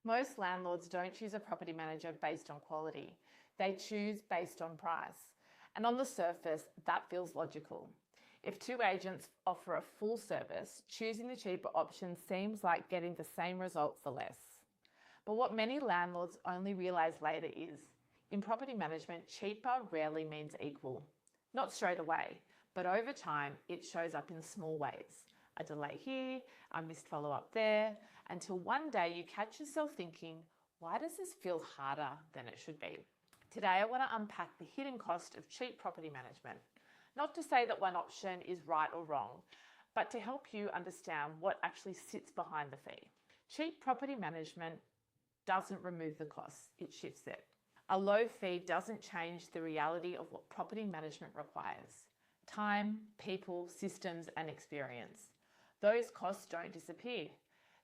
Most landlords don't choose a property manager based on quality. They choose based on price. And on the surface, that feels logical. If two agents offer a full service, choosing the cheaper option seems like getting the same result for less. But what many landlords only realise later is, in property management, cheaper rarely means equal. Not straight away, but over time, it shows up in small ways. A delay here, a missed follow-up there, until one day you catch yourself thinking, why does this feel harder than it should be? Today, I want to unpack the hidden cost of cheap property management. Not to say that one option is right or wrong, but to help you understand what actually sits behind the fee. Cheap property management doesn't remove the costs, it shifts it. A low fee doesn't change the reality of what property management requires. Time, people, systems, and experience. Those costs don't disappear.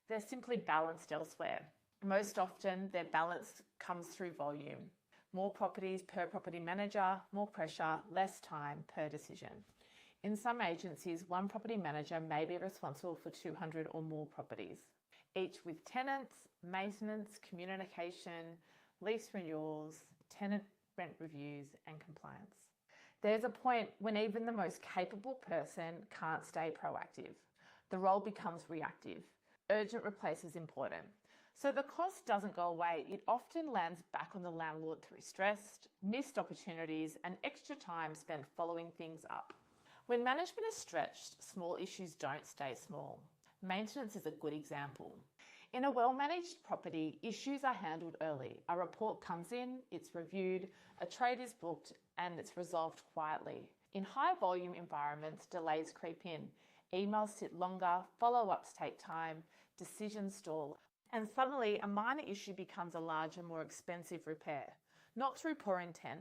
They're simply balanced elsewhere. Most often, their balance comes through volume. More properties per property manager, more pressure, less time per decision. In some agencies, one property manager may be responsible for 200 or more properties, each with tenants, maintenance, communication, lease renewals, tenant rent reviews, and compliance. There's a point when even the most capable person can't stay proactive. The role becomes reactive. Urgent replaces important. So the cost doesn't go away. It often lands back on the landlord through stress, missed opportunities, and extra time spent following things up. When management is stretched, small issues don't stay small. Maintenance is a good example. In a well-managed property, issues are handled early. A report comes in, it's reviewed, a trade is booked, and it's resolved quietly. In high-volume environments, delays creep in. Emails sit longer, follow-ups take time, decisions stall, and suddenly a minor issue becomes a larger, more expensive repair. Not through poor intent,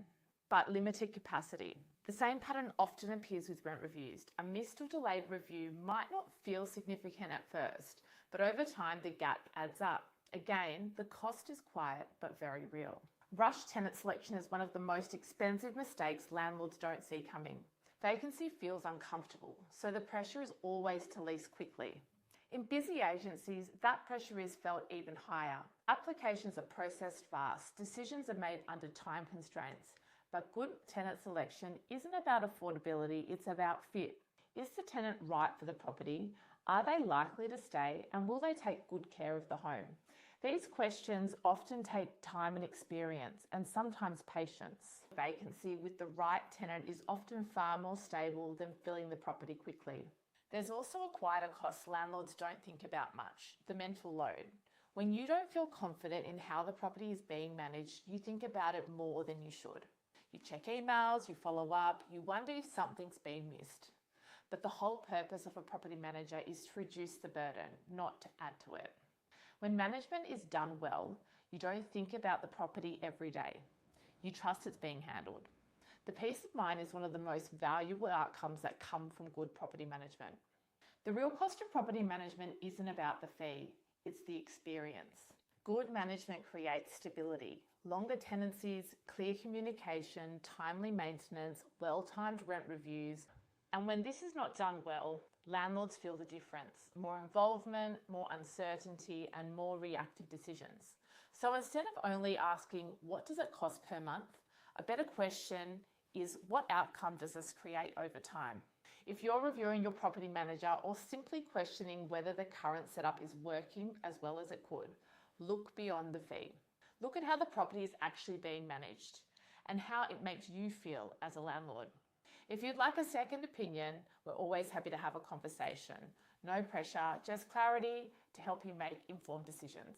but limited capacity. The same pattern often appears with rent reviews. A missed or delayed review might not feel significant at first, but over time the gap adds up. Again, the cost is quiet but very real. Rushed tenant selection is one of the most expensive mistakes landlords don't see coming. Vacancy feels uncomfortable, so the pressure is always to lease quickly. In busy agencies, that pressure is felt even higher. Applications are processed fast, decisions are made under time constraints, but good tenant selection isn't about affordability, it's about fit. Is the tenant right for the property? Are they likely to stay? And will they take good care of the home? These questions often take time and experience, and sometimes patience. Vacancy with the right tenant is often far more stable than filling the property quickly. There's also a quieter cost landlords don't think about much, the mental load. When you don't feel confident in how the property is being managed, you think about it more than you should. You check emails, you follow up, you wonder if something's been missed. But the whole purpose of a property manager is to reduce the burden, not to add to it. When management is done well, you don't think about the property every day. You trust it's being handled. The peace of mind is one of the most valuable outcomes that come from good property management. The real cost of property management isn't about the fee, it's the experience. Good management creates stability, longer tenancies, clear communication, timely maintenance, well-timed rent reviews. And when this is not done well, landlords feel the difference. More involvement, more uncertainty, and more reactive decisions. So instead of only asking, what does it cost per month? A better question is, what outcome does this create over time? If you're reviewing your property manager or simply questioning whether the current setup is working as well as it could, look beyond the fee. Look at how the property is actually being managed and how it makes you feel as a landlord. If you'd like a second opinion, we're always happy to have a conversation. No pressure, just clarity to help you make informed decisions.